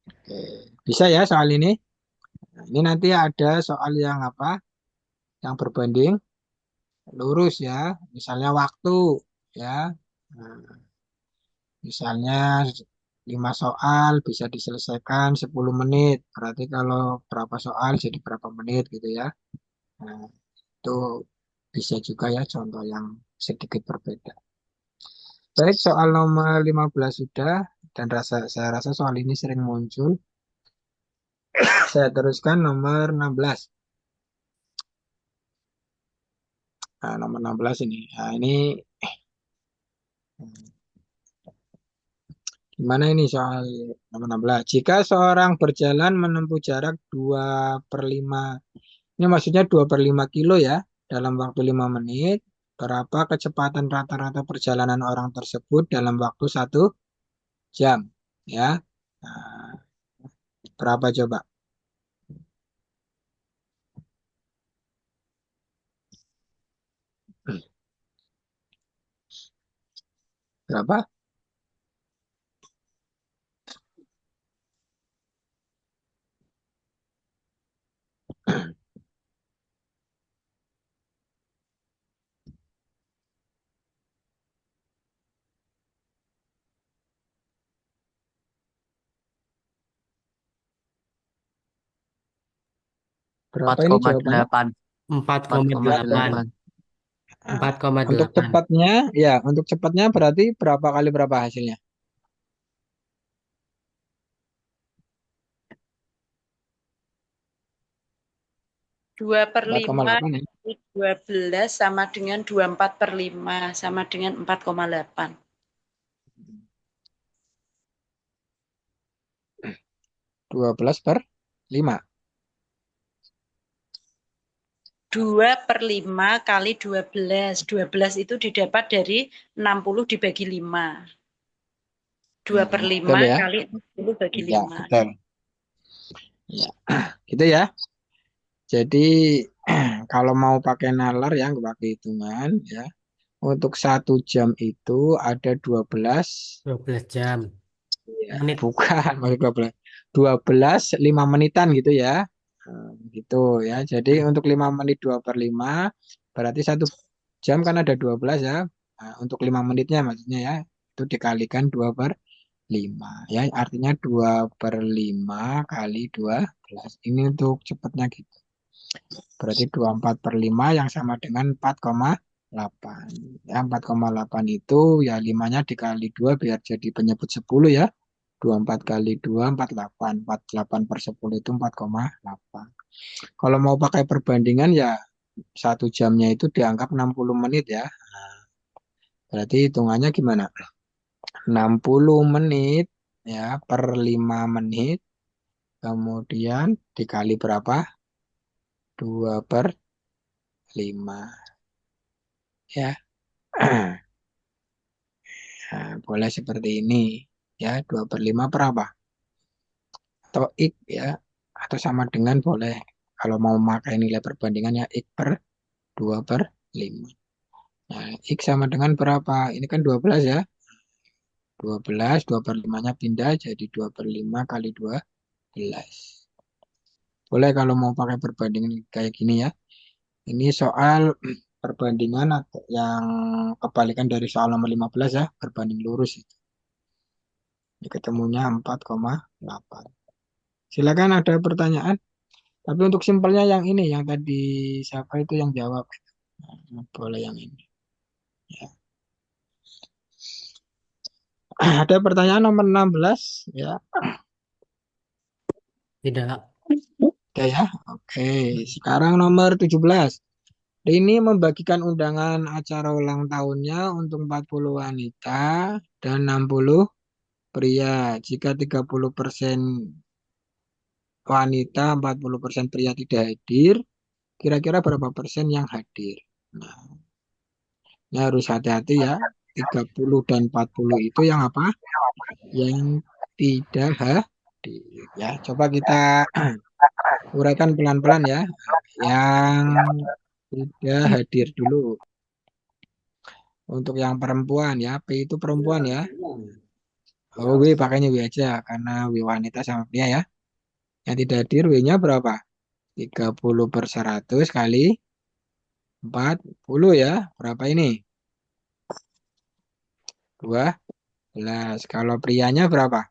Oke. Bisa ya soal ini? Nah, ini nanti ada soal yang apa? Yang berbanding lurus ya. Misalnya waktu ya. Nah, misalnya 5 soal bisa diselesaikan 10 menit. Berarti kalau berapa soal jadi berapa menit gitu ya. Nah, itu bisa juga ya contoh yang sedikit berbeda. Baik, soal nomor 15 sudah dan saya rasa soal ini sering muncul. Saya teruskan nomor 16. Nah, nomor 16 ini. Nah, ini gimana ini soal nomor 16? Jika seorang berjalan menempuh jarak 2/5, ini maksudnya 2/5 kilo ya, dalam waktu 5 menit, berapa kecepatan rata-rata perjalanan orang tersebut dalam waktu 1 jam? Ya, nah, berapa coba? Berapa? Berapa ini jawabannya? 4,8. 4,8. 4,8. Nah, 4,8. untuk cepatnya, ya, untuk cepatnya berarti berapa kali berapa hasilnya? 2/5 4,8 ya. 12 sama dengan 24/5 sama dengan 4,8. 12/5. 2/5 kali 12. 12 itu didapat dari 60 dibagi 5. 2/5 Betul ya. kali 60 bagi Ya, 5. betul. Ya, gitu ya. Jadi kalau mau pakai nalar ya, pakai hitungan ya. Untuk 1 jam itu ada 12 12 jam. ya, Menit. bukan maksud 12 5 menitan gitu ya. Gitu ya. Jadi untuk 5 menit 2/5 berarti 1 jam kan ada 12 ya. Nah, untuk 5 menitnya maksudnya ya itu dikalikan 2/5 ya. Artinya 2/5 kali 12. Ini untuk cepatnya gitu. Berarti 24/5 yang sama dengan 4,8. Ya, 4,8 itu ya 5-nya dikali 2 biar jadi penyebut 10 ya. 24 kali 2, 48. 48/10 itu 4,8. Kalau mau pakai perbandingan ya 1 jamnya itu dianggap 60 menit ya. Nah, berarti hitungannya gimana? 60 menit ya per 5 menit. Kemudian dikali berapa? 2/5 ya. Nah, boleh seperti ini ya. 2/5 berapa? Atau X ya. Atau sama dengan boleh. Kalau mau pakai nilai perbandingan ya X per 2/5. Nah, X sama dengan berapa? Ini kan 12 ya. 12, 2/5-nya pindah jadi 2/5 kali 12. Boleh kalau mau pakai perbandingan kayak gini ya. Ini soal perbandingan yang kebalikan dari soal nomor 15 ya. Berbanding lurus itu. Ini ketemunya 4,8. Silakan ada pertanyaan. Tapi untuk simpelnya yang ini, yang tadi siapa itu yang jawab. Nah, boleh yang ini. Ada pertanyaan nomor 16 ya. Tidak. Oke ya. Oke, sekarang nomor 17. Rini membagikan undangan acara ulang tahunnya untuk 40 wanita dan 60 pria. Jika 30% wanita, 40% pria tidak hadir, kira-kira berapa persen yang hadir? Nah, ini harus hati-hati ya. 30 dan 40 itu yang apa? Yang tidak hadir. Ya, coba kita uraikan pelan-pelan ya. Yang tidak hadir dulu. Untuk yang perempuan ya, P itu perempuan ya. Oh, W pakainya W aja karena W wanita sama pria ya. Yang tidak hadir W-nya berapa? 30/100 kali 40 ya. Berapa ini? 12. Kalau prianya berapa?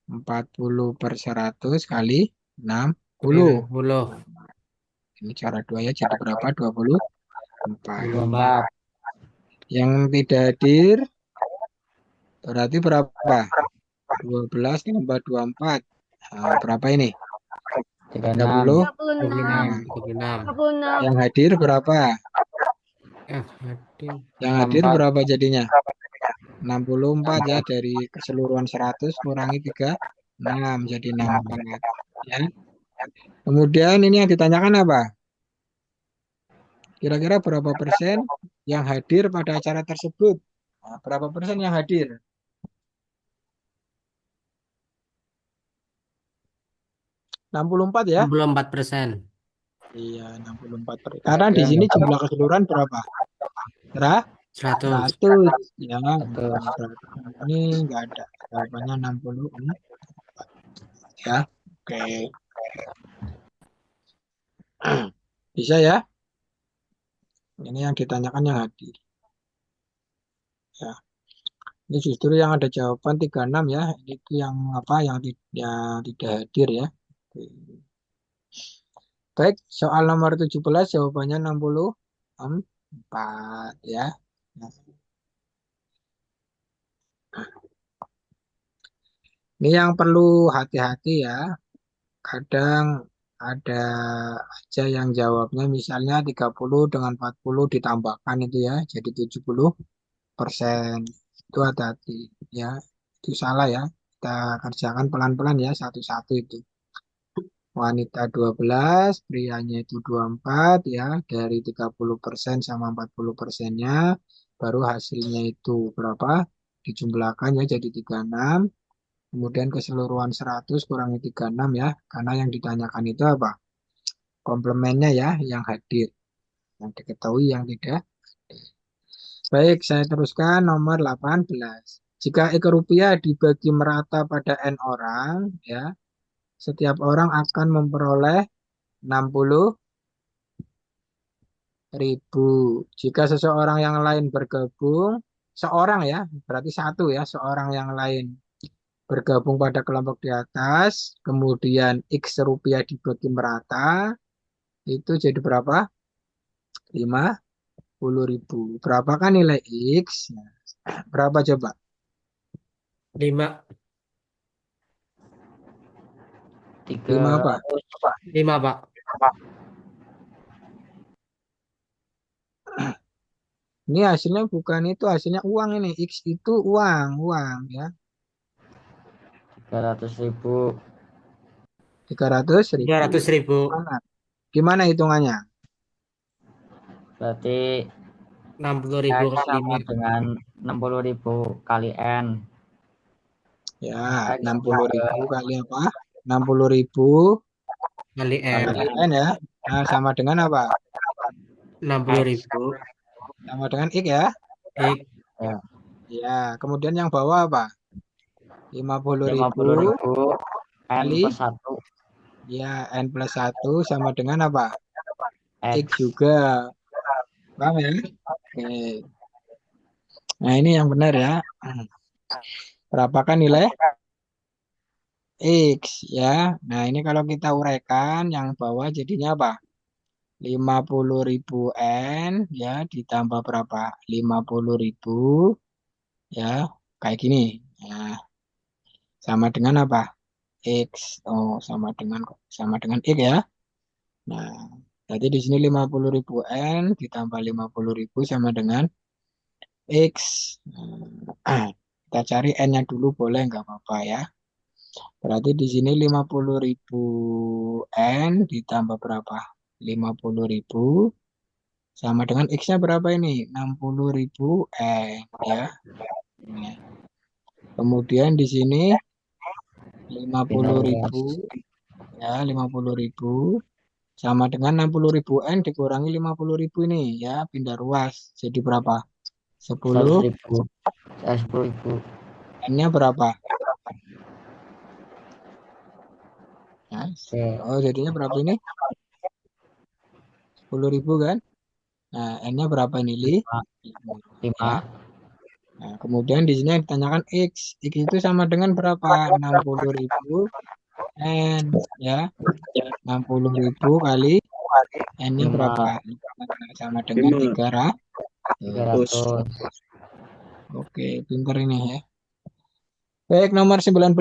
40/100 kali 60. 10. Ini cara 2 ya. Jadi berapa? 24. 24. Yang tidak hadir berarti berapa? 12 tambah 24. Nah, berapa ini? 36. 36. 36. 36. Yang hadir berapa? Hadir. Yang hadir 64. berapa jadinya? 64 ya, dari keseluruhan 100 kurangi 36 jadi 64 ya. Kemudian ini yang ditanyakan apa? Kira-kira berapa persen yang hadir pada acara tersebut? Nah, berapa persen yang hadir? 64 ya? 64%. Iya, 64%. Karena di sini jumlah keseluruhan berapa? 100. 100 ya. Ini enggak ada. Jawabannya 64 ya. Oke. Bisa ya? Ini yang ditanyakan yang hadir. Ya. Ini justru yang ada jawaban 36 ya. Ini tuh yang apa? Yang tidak hadir ya. Oke. Baik, soal nomor 17 jawabannya 64 ya. Nah, ini yang perlu hati-hati ya. Kadang ada aja yang jawabnya misalnya 30 dengan 40 ditambahkan itu ya. Jadi 70%. Itu hati-hati ya. Itu salah ya. Kita kerjakan pelan-pelan ya satu-satu itu. Wanita 12, prianya itu 24 ya. Dari 30% sama 40%-nya baru hasilnya itu berapa? Dijumlahkan ya jadi 36. Kemudian keseluruhan 100 kurangi 36 ya. Karena yang ditanyakan itu apa? Komplemennya ya yang hadir. Yang diketahui yang tidak. Baik, saya teruskan nomor 18. Jika ekor rupiah dibagi merata pada N orang, ya, setiap orang akan memperoleh 60.000. Jika seseorang yang lain bergabung, seorang ya, berarti satu ya, seorang yang lain bergabung pada kelompok di atas, kemudian X rupiah dibagi merata, itu jadi berapa? 50.000. Berapa kan nilai X? Nah, berapa coba? 5. 5 apa? 5, Pak. Ini hasilnya bukan itu, hasilnya uang ini. X itu uang ya. 300.000. 300.000. 200.000. Gimana hitungannya? Berarti 60.000 X kali sama 5. dengan 60.000 kali N. Ya, X 60.000 kali apa? 60.000 Kali N. kali N ya. Nah, sama dengan apa? 60.000. Sama dengan X ya. X. ya, Ya, kemudian yang bawah apa? 50.000 50.000 N kali plus 1 ya N plus 1 sama dengan apa? X X. juga. Paham ya? Oke. Nah, ini yang benar ya. Berapakah nilai X ya? Nah, ini kalau kita uraikan yang bawah jadinya apa? 50.000 N ya ditambah berapa? 50.000 ya kayak gini. Nah, sama dengan apa? X. Oh, sama dengan X ya. Nah, jadi di sini 50.000 N ditambah 50.000 sama dengan X. Nah, kita cari N-nya dulu boleh nggak apa-apa ya. Berarti di sini 50.000 N ditambah berapa? 50.000 sama dengan X-nya berapa ini? 60.000 N ya. Ini. Kemudian di sini 50.000 ya, 50.000 sama dengan 60.000 N dikurangi 50.000 ini ya, pindah ruas. Jadi berapa? 10. 100.000. 10.000. N-nya berapa? Ya. Oke. Oh, jadinya berapa ini? 10.000 kan? Nah, N-nya berapa ini, Li? 5. Ya. Nah, kemudian di sini yang ditanyakan X. X itu sama dengan berapa? 60.000 N. Ya. 60.000 kali N-nya 5. berapa? Sama dengan 300. 300. Oke, pinter ini ya. Baik, nomor 19.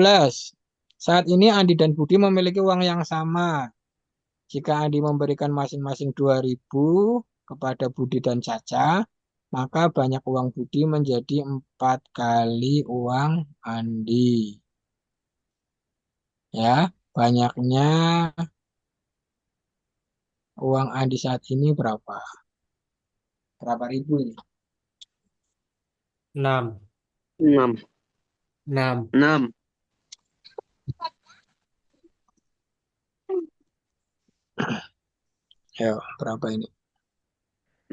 Saat ini Andi dan Budi memiliki uang yang sama. Jika Andi memberikan masing-masing 2.000 kepada Budi dan Caca, maka banyak uang Budi menjadi 4 kali uang Andi. Ya, banyaknya uang Andi saat ini berapa? Berapa ribu ini? 6. 6. 6. 6. Ya, berapa ini?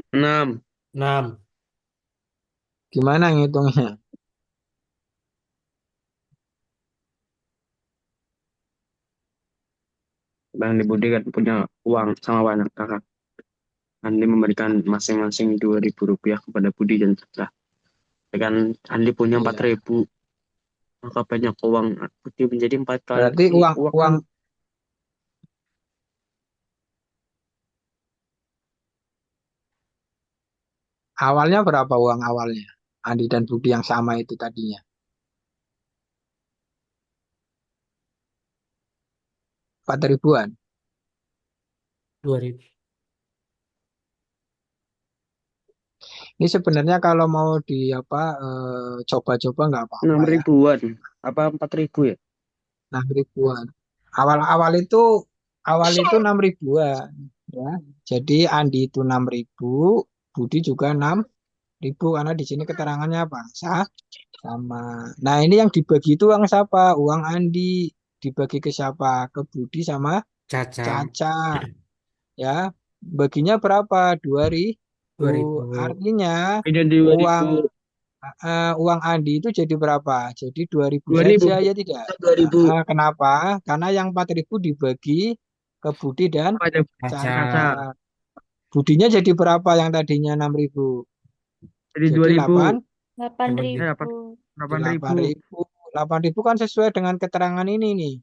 6. 6. Gimana ngitungnya? Bang Andi Budi kan punya uang sama banyak kakak. Andi memberikan masing-masing 2.000 rupiah kepada Budi dan Citra. Kan Andi punya Iya. 4.000. Maka banyak uang Budi menjadi 4 kali Berarti uang Andi. awalnya berapa uang awalnya? Andi dan Budi yang sama itu tadinya. 4.000-an. 2.000. Ini sebenarnya kalau mau di apa coba-coba nggak 6 apa-apa ya. ribuan. Apa 4.000 ya? 6.000-an. Awal itu 6.000-an ya. Jadi Andi itu 6.000, Budi juga 6.000 karena di sini keterangannya apa? Sama. Nah, ini yang dibagi itu uang siapa? Uang Andi dibagi ke siapa? Ke Budi sama Caca. Caca. Ya, baginya berapa? 2.000. 2.000. Artinya Beda uang 2.000. uang Andi itu jadi berapa? Jadi 2.000 2.000. saja ya tidak? 2.000. Kenapa? Karena yang 4.000 dibagi ke Budi dan Pada Caca. Caca. Budinya jadi berapa yang tadinya 6.000? Jadi Jadi 2.000. 8.000. Dapat 8.000. 8.000. 8.000 kan sesuai dengan keterangan ini nih.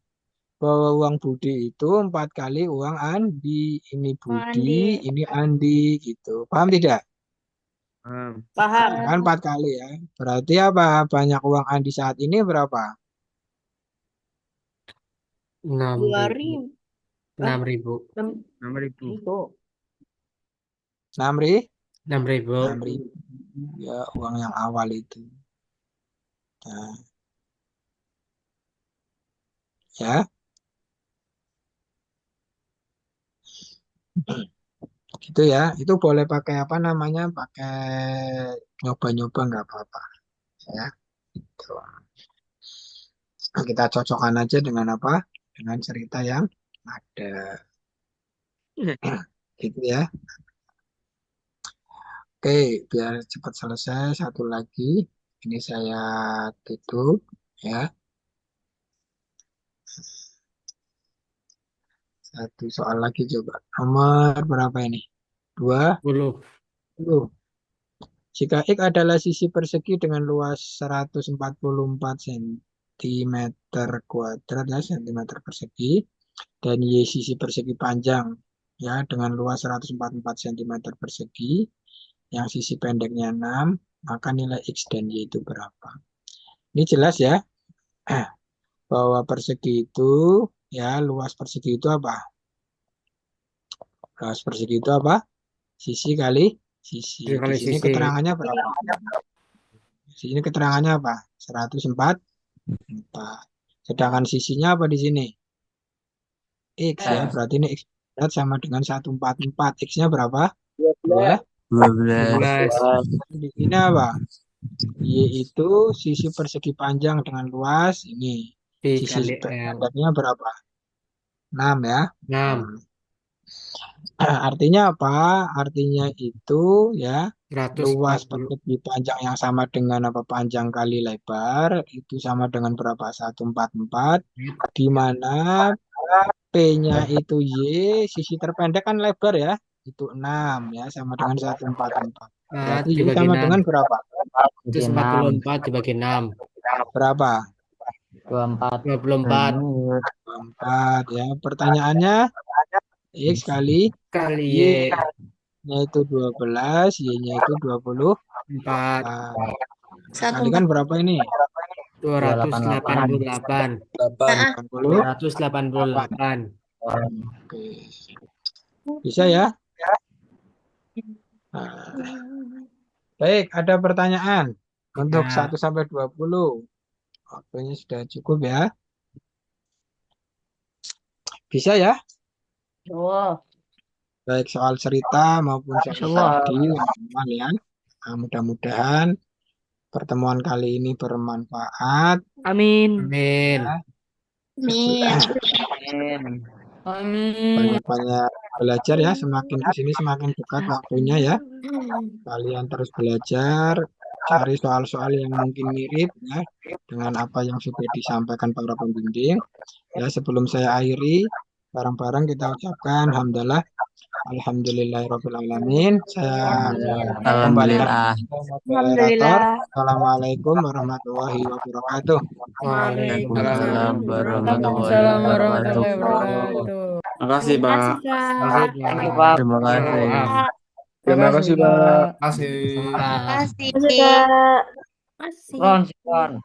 Bahwa uang Budi itu 4 kali uang Andi. Ini Budi, Andi. ini Andi gitu. Paham tidak? Paham. Ya kan 4 kali ya. Berarti apa? Banyak uang Andi saat ini berapa? 6.000. 2.000. 6.000. 6.000. 6.000? 6.000. 6.000. Ya uang yang awal itu. Nah, ya. Gitu ya. Itu boleh pakai apa namanya? Pakai nyoba-nyoba nggak apa-apa. Ya. Gitu. Nah, kita cocokkan aja dengan apa? Dengan cerita yang ada. Gitu ya. Oke, biar cepat selesai. Satu lagi. Ini saya tutup. Ya. Satu soal lagi coba. Nomor berapa ini? 10. 20. Jika X adalah sisi persegi dengan luas 144 cm kuadrat ya, cm persegi, dan Y sisi persegi panjang ya dengan luas 144 cm persegi, yang sisi pendeknya 6, maka nilai X dan Y itu berapa? Ini jelas ya, bahwa persegi itu, ya luas persegi itu apa? Luas persegi itu apa? Sisi kali sisi. Sisi Di kali sini sisi. keterangannya berapa? Di sini keterangannya apa? 144. Sedangkan sisinya apa di sini? X ya, berarti ini X berat sama dengan 144. X-nya berapa? 2. 12. Di sini apa? Y itu sisi persegi panjang dengan luas ini. P Sisi kali L. pendeknya berapa? 6 ya. 6. Artinya apa? Artinya itu ya luas 140. persegi panjang yang sama dengan apa? Panjang kali lebar itu sama dengan berapa? 144. Di mana P-nya itu Y, sisi terpendek kan lebar ya. Itu 6 ya, sama dengan 144. Berarti Y dibagi sama 6. dengan berapa? 144 dibagi 6. Berapa? 24. 24 4 ya. Pertanyaannya X kali kali Y. Y. Y-nya itu 12, Y-nya itu 24. 4. Kalikan berapa ini? 288. 288. Oke. Bisa ya? Nah, baik, ada pertanyaan untuk Ya. 1 sampai 20. Waktunya sudah cukup ya. Bisa ya? Baik soal cerita maupun soal tadi teman ya. Nah, mudah-mudahan pertemuan kali ini bermanfaat. Amin. Amin. Banyak-banyak belajar ya, semakin ke sini semakin dekat waktunya ya. Kalian terus belajar, cari soal-soal yang mungkin mirip ya dengan apa yang sudah disampaikan para pembimbing. Ya, sebelum saya akhiri, bareng-bareng kita ucapkan alhamdulillah. Alhamdulillahirabbil alamin. Saya kembalikan ke moderator. Assalamualaikum warahmatullahi wabarakatuh. Waalaikumsalam Waalaikumsalam warahmatullahi wabarakatuh. Makasih, Pak. Terima kasih. Terima kasih, Pak. Kasih. Pak. Kasih, Kak. Masih. Ron.